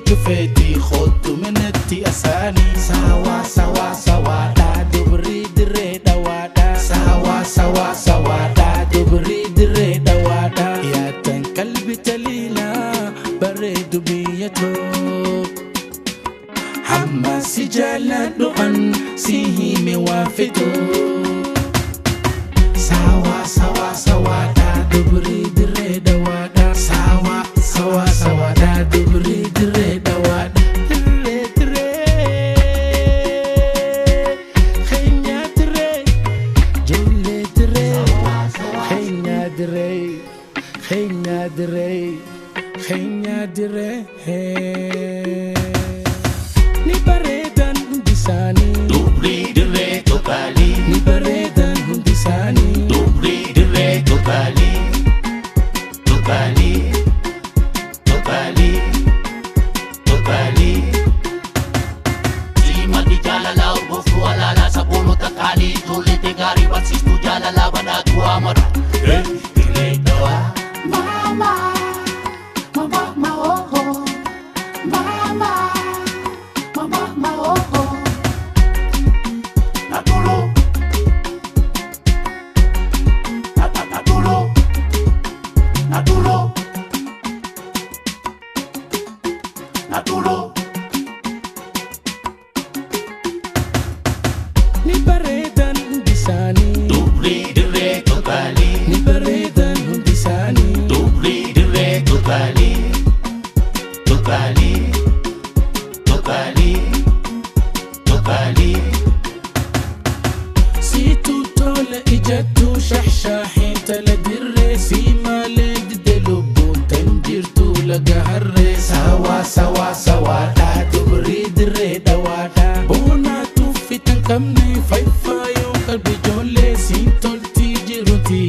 وجفيتي خدت منتي أساني سوا سوا سوا دا دبري دري دوادا سوا سوا سوا دا دبري دري دوادا يا تنقلبي تليلا بريد بيتو حما سجالة دوان سيهي موافدو سوا سوا سوا دا دبري دري دوادا سوا سوا سوا دا دبري دري دوادا دري دري خينيا دري جولي دري خينيا دري خينيا دري خينيا دري ni baredan hundisani Dubri dire tokali ni baredan hundisani Dubri dire tokali Tokali Tokali Tokali Sima di jalala urgofu alala sabono takali Tulite gari batsistu jalala banatu amara dire dawa mama mama mama oh mama mama mama oh Naturo Naturo Naturo Naturo ni baredan hundisani Dubri dire tokali ni baredan hundisani Dubri dire tokali Tokali Tokali Tokali si tutto la ijatu shahshahi taladirre si maled delubu tanjirtu lagaharre sawa sawa sawa da dubri dire dawada bona tu fitan kamne faifayo kalbi jole si tolti jiruti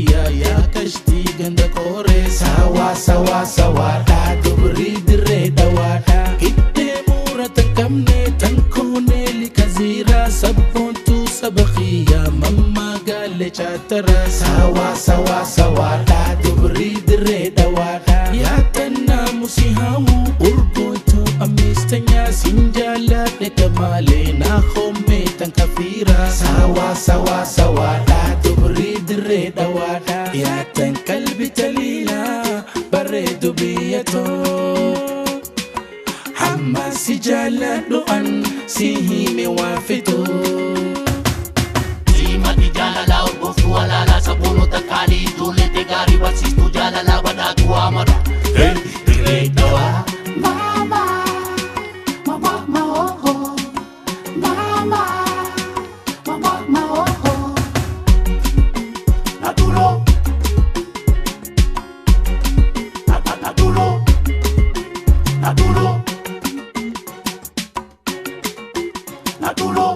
ya kashti ganda kore sawa sawa sawa da dubri dire dawada itte muratan kamne tankone likazira sabontu sabakhiya mamma gale chatara sawa sawa sawa da dubri dire dawada ya tanna musihamu urgotu amistanya sinjala de kamale na khome tan kafira sawa sawa sawa da dubri dire dawada ya tan kalbi talila baredu biyato حما سجالة دوان سيهي موافدو Sima di jalala urgofu alala sabono takali Tulite gari batsistu jalala banatu amara dire dawa mama mama mama oh mama mama mama oh Naturo Naturo Naturo Naturo